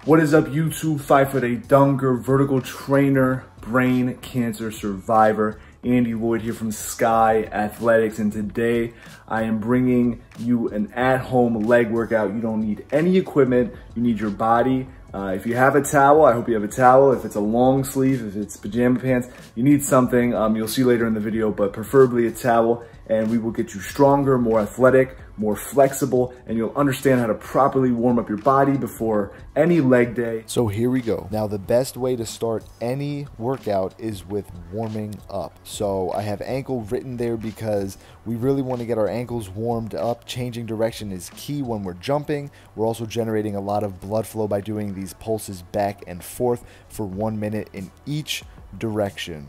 What is up, YouTube? 5'8" dunker, vertical trainer, brain cancer survivor. Andy Lloyd here from Skigh Athletics, and today I am bringing you an at-home leg workout. You don't need any equipment. You need your body. If you have a towel, I hope you have a towel. If it's a long sleeve, if it's pajama pants, you need something. You'll see later in the video, but preferably a towel, and we will get you stronger, more athletic, more flexible, and you'll understand how to properly warm up your body before any leg day. So here we go. Now the best way to start any workout is with warming up. So I have ankle written there because we really want to get our ankles warmed up. Changing direction is key when we're jumping. We're also generating a lot of blood flow by doing these pulses back and forth for 1 minute in each direction.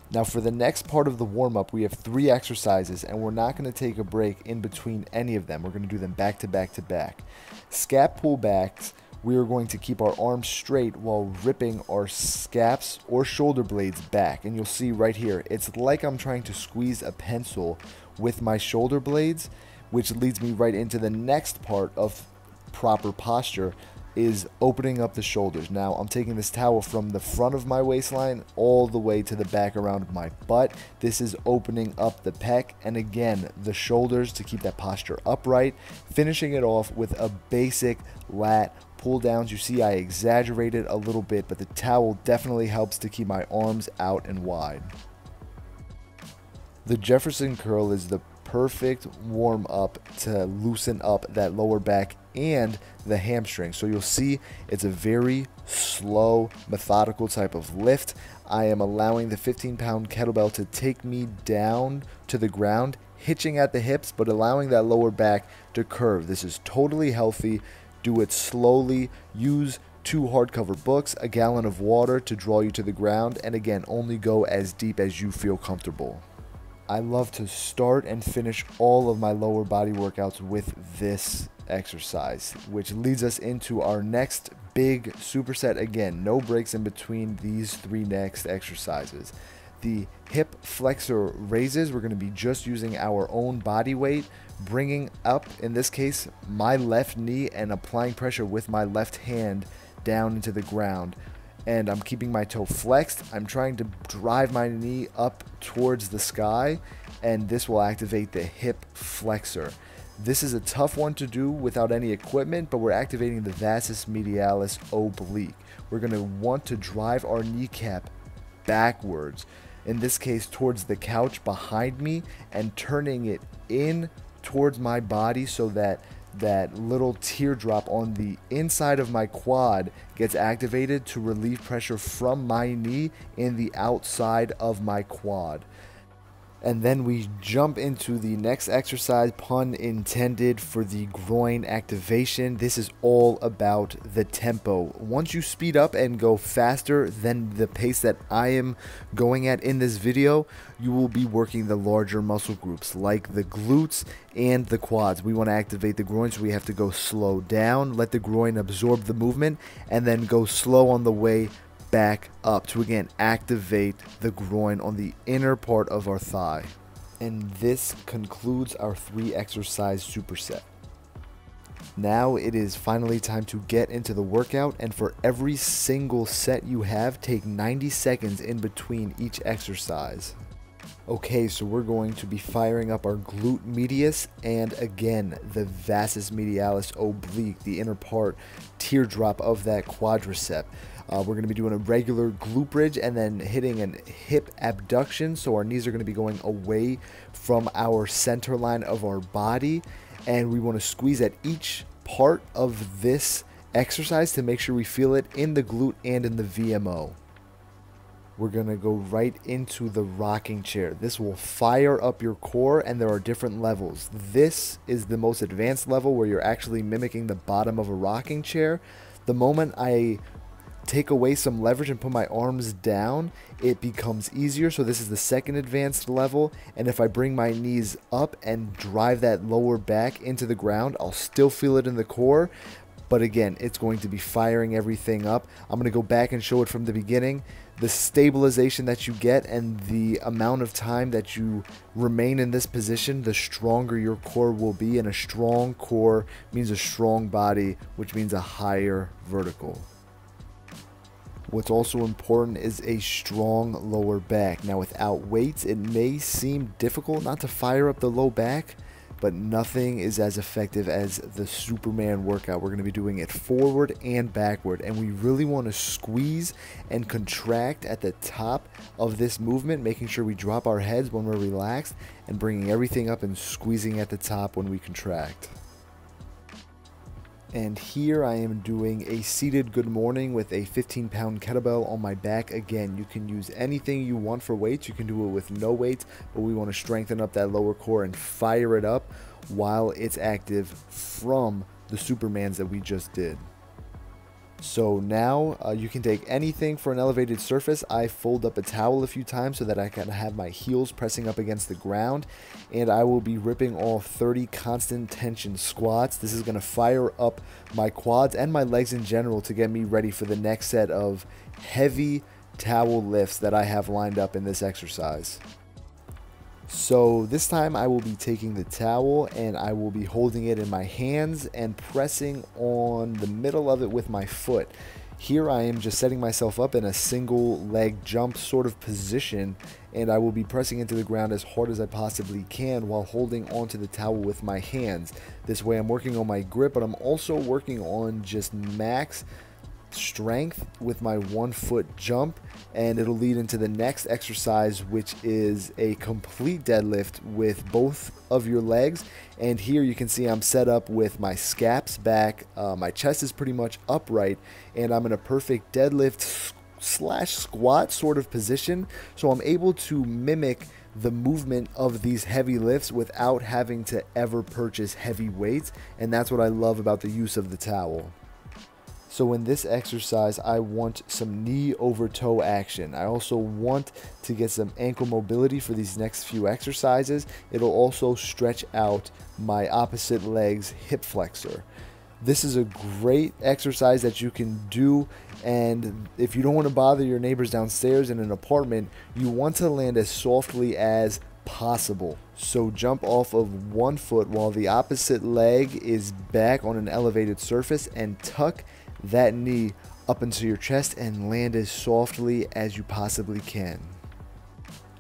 Now for the next part of the warm-up, we have 3 exercises, and we're not going to take a break in between any of them. We're going to do them back to back to back. Scap pullbacks, we are going to keep our arms straight while ripping our scaps or shoulder blades back. And you'll see right here, it's like I'm trying to squeeze a pencil with my shoulder blades, which leads me right into the next part of proper posture, is opening up the shoulders. Now I'm taking this towel from the front of my waistline all the way to the back around my butt. This is opening up the pec, and again the shoulders to keep that posture upright, finishing it off with a basic lat pull downs. You see I exaggerated a little bit, but the towel definitely helps to keep my arms out and wide. The Jefferson curl is the perfect warm up to loosen up that lower back and the hamstring. So you'll see it's a very slow, methodical type of lift. I am allowing the 15-pound kettlebell to take me down to the ground, hitching at the hips, but allowing that lower back to curve. This is totally healthy. Do it slowly. Use 2 hardcover books, a gallon of water to draw you to the ground, and again, only go as deep as you feel comfortable. I love to start and finish all of my lower body workouts with this exercise, which leads us into our next big superset. Again, no breaks in between these 3 next exercises. The hip flexor raises, we're going to be just using our own body weight, bringing up, in this case, my left knee and applying pressure with my left hand down into the ground. And I'm keeping my toe flexed. I'm trying to drive my knee up towards the sky, and this will activate the hip flexor. This is a tough one to do without any equipment, but we're activating the vastus medialis oblique. We're going to want to drive our kneecap backwards, in this case towards the couch behind me, and turning it in towards my body so that that little teardrop on the inside of my quad gets activated to relieve pressure from my knee in the outside of my quad. And then we jump into the next exercise, pun intended, for the groin activation. This is all about the tempo. Once you speed up and go faster than the pace that I am going at in this video, you will be working the larger muscle groups like the glutes and the quads. We want to activate the groin, so we have to go slow down, let the groin absorb the movement, and then go slow on the way back up to again activate the groin on the inner part of our thigh. And this concludes our 3 exercise superset. Now it is finally time to get into the workout, and for every single set you have, take 90 seconds in between each exercise. Okay, so we're going to be firing up our glute medius and again the vastus medialis oblique, the inner part teardrop of that quadricep. We're going to be doing a regular glute bridge and then hitting a hip abduction, so our knees are going to be going away from our center line of our body, and we want to squeeze at each part of this exercise to make sure we feel it in the glute and in the VMO. We're going to go right into the rocking chair. This will fire up your core, and there are different levels. This is the most advanced level where you're actually mimicking the bottom of a rocking chair. The moment I take away some leverage and put my arms down, it becomes easier. So this is the second advanced level, and if I bring my knees up and drive that lower back into the ground, I'll still feel it in the core, but again, it's going to be firing everything up. I'm going to go back and show it from the beginning. The stabilization that you get and the amount of time that you remain in this position, the stronger your core will be, and a strong core means a strong body, which means a higher vertical. What's also important is a strong lower back. Now, without weights, it may seem difficult not to fire up the low back, but nothing is as effective as the Superman workout. We're going to be doing it forward and backward, and we really want to squeeze and contract at the top of this movement, making sure we drop our heads when we're relaxed and bringing everything up and squeezing at the top when we contract. And here I am doing a seated good morning with a 15-pound kettlebell on my back. Again, you can use anything you want for weights. You can do it with no weights, but we want to strengthen up that lower core and fire it up while it's active from the Supermans that we just did. So now you can take anything for an elevated surface. I fold up a towel a few times so that I can have my heels pressing up against the ground, and I will be ripping all 30 constant tension squats. This is going to fire up my quads and my legs in general to get me ready for the next set of heavy towel lifts that I have lined up in this exercise. So this time I will be taking the towel and I will be holding it in my hands and pressing on the middle of it with my foot. Here I am just setting myself up in a single leg jump sort of position, and I will be pressing into the ground as hard as I possibly can while holding onto the towel with my hands. This way I'm working on my grip, but I'm also working on just max strength with my 1 foot jump, and it'll lead into the next exercise, which is a complete deadlift with both of your legs. And here you can see I'm set up with my scaps back, my chest is pretty much upright, and I'm in a perfect deadlift slash squat sort of position, so I'm able to mimic the movement of these heavy lifts without having to ever purchase heavy weights, and that's what I love about the use of the towel. So in this exercise, I want some knee over toe action. I also want to get some ankle mobility for these next few exercises. It'll also stretch out my opposite leg's hip flexor. This is a great exercise that you can do, and if you don't want to bother your neighbors downstairs in an apartment, you want to land as softly as possible. So jump off of 1 foot while the opposite leg is back on an elevated surface, and tuck that knee up into your chest and land as softly as you possibly can.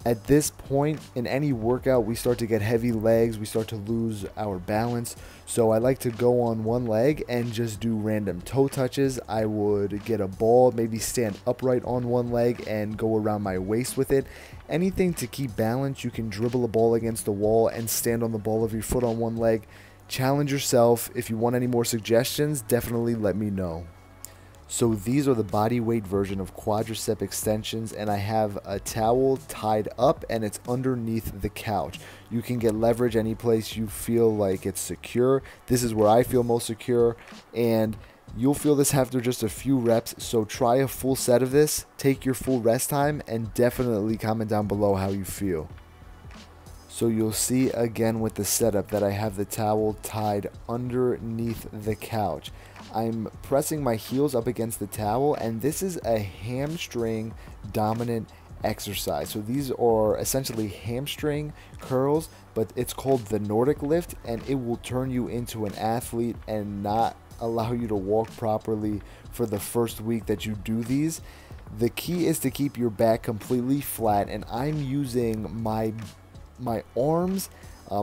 At this point in any workout, we start to get heavy legs, we start to lose our balance. So I like to go on one leg and just do random toe touches. I would get a ball, maybe stand upright on one leg and go around my waist with it. Anything to keep balance. You can dribble a ball against the wall and stand on the ball of your foot on one leg. Challenge yourself. If you want any more suggestions, definitely let me know. So these are the body weight version of quadricep extensions, and I have a towel tied up and it's underneath the couch. You can get leverage any place you feel like it's secure. This is where I feel most secure, and you'll feel this after just a few reps. So try a full set of this, take your full rest time, and definitely comment down below how you feel. So you'll see again with the setup that I have the towel tied underneath the couch. I'm pressing my heels up against the towel, and this is a hamstring dominant exercise. So these are essentially hamstring curls, but it's called the Nordic lift, and it will turn you into an athlete and not allow you to walk properly for the first week that you do these. The key is to keep your back completely flat, and I'm using my arms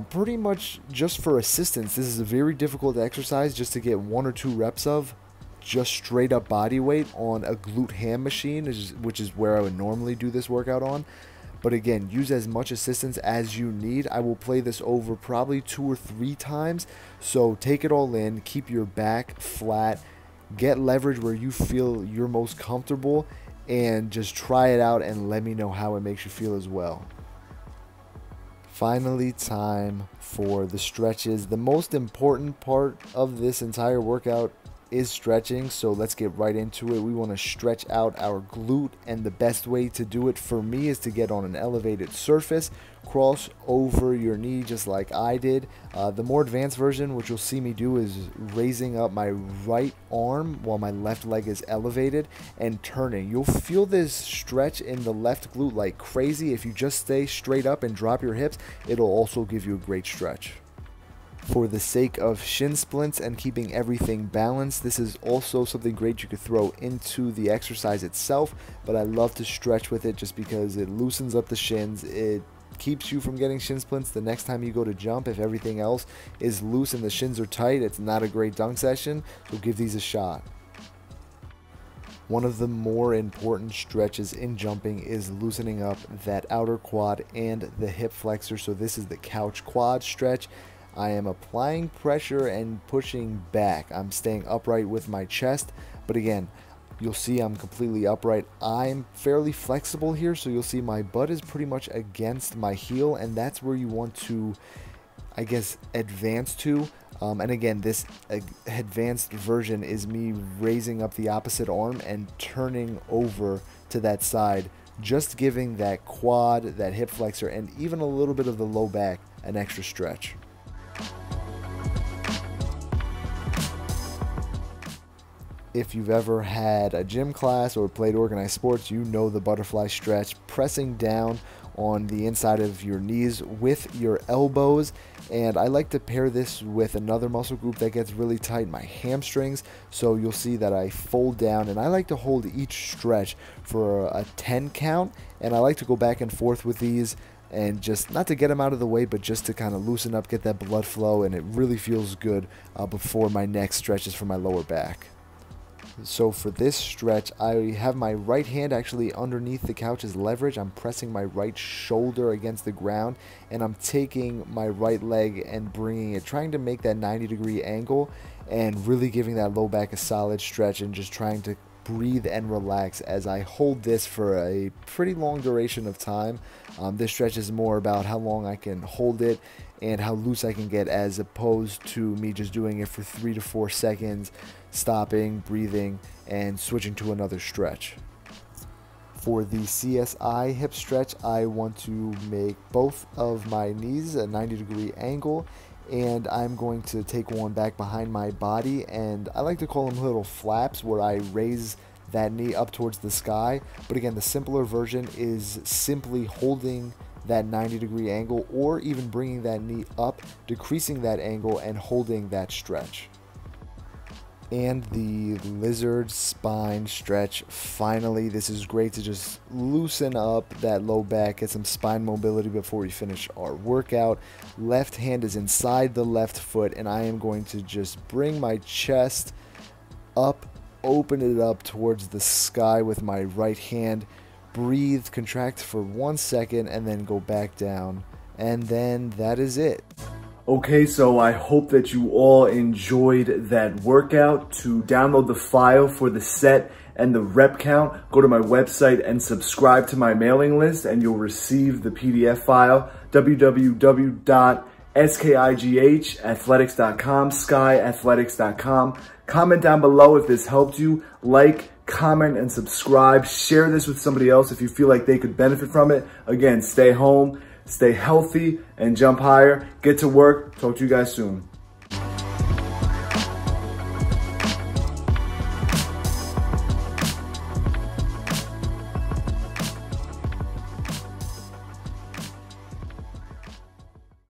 pretty much just for assistance. This is a very difficult exercise just to get 1 or 2 reps of just straight up body weight on a glute ham machine, which is where I would normally do this workout on. But again, use as much assistance as you need. I will play this over probably 2 or 3 times, so take it all in, keep your back flat, get leverage where you feel you're most comfortable, and just try it out and let me know how it makes you feel as well. Finally, time for the stretches. The most important part of this entire workout is stretching, so let's get right into it. We want to stretch out our glute, and the best way to do it for me is to get on an elevated surface, cross over your knee just like I did. The more advanced version, which you'll see me do, is raising up my right arm while my left leg is elevated and turning. You'll feel this stretch in the left glute like crazy. If you just stay straight up and drop your hips, it'll also give you a great stretch. For the sake of shin splints and keeping everything balanced, this is also something great you could throw into the exercise itself, but I love to stretch with it just because it loosens up the shins. It keeps you from getting shin splints the next time you go to jump. If everything else is loose and the shins are tight, it's not a great dunk session, so give these a shot. One of the more important stretches in jumping is loosening up that outer quad and the hip flexor, so this is the couch quad stretch. I am applying pressure and pushing back. I'm staying upright with my chest, but again, you'll see I'm completely upright. I'm fairly flexible here, so you'll see my butt is pretty much against my heel, and that's where you want to, I guess, advance to. And again, this advanced version is me raising up the opposite arm and turning over to that side, just giving that quad, that hip flexor, and even a little bit of the low back an extra stretch. If you've ever had a gym class or played organized sports, you know the butterfly stretch, pressing down on the inside of your knees with your elbows. And I like to pair this with another muscle group that gets really tight, my hamstrings. So you'll see that I fold down, and I like to hold each stretch for a 10 count. And I like to go back and forth with these, and just not to get them out of the way, but just to kind of loosen up, get that blood flow, and it really feels good before my next stretches for my lower back. So for this stretch, I have my right hand actually underneath the couch as leverage. I'm pressing my right shoulder against the ground, and I'm taking my right leg and bringing it, trying to make that 90-degree angle and really giving that low back a solid stretch, and just trying to breathe and relax as I hold this for a pretty long duration of time. This stretch is more about how long I can hold it and how loose I can get, as opposed to me just doing it for 3 to 4 seconds, stopping, breathing, and switching to another stretch. For the CSI hip stretch, I want to make both of my knees a 90-degree angle, and I'm going to take one back behind my body, and I like to call them little flaps, where I raise that knee up towards the sky. But again, the simpler version is simply holding that 90-degree angle, or even bringing that knee up, decreasing that angle, and holding that stretch. And the lizard spine stretch, finally. This is great to just loosen up that low back, get some spine mobility before we finish our workout. Left hand is inside the left foot, and I am going to just bring my chest up, open it up towards the sky with my right hand. Breathe, contract for 1 second, and then go back down. And then that is it. Okay, so I hope that you all enjoyed that workout. To download the file for the set and the rep count, go to my website and subscribe to my mailing list, and you'll receive the PDF file, www.skighathletics.com, skighathletics.com. Comment down below if this helped you. Like, comment, and subscribe. Share this with somebody else if you feel like they could benefit from it. Again, stay home, stay healthy, and jump higher. Get to work. Talk to you guys soon.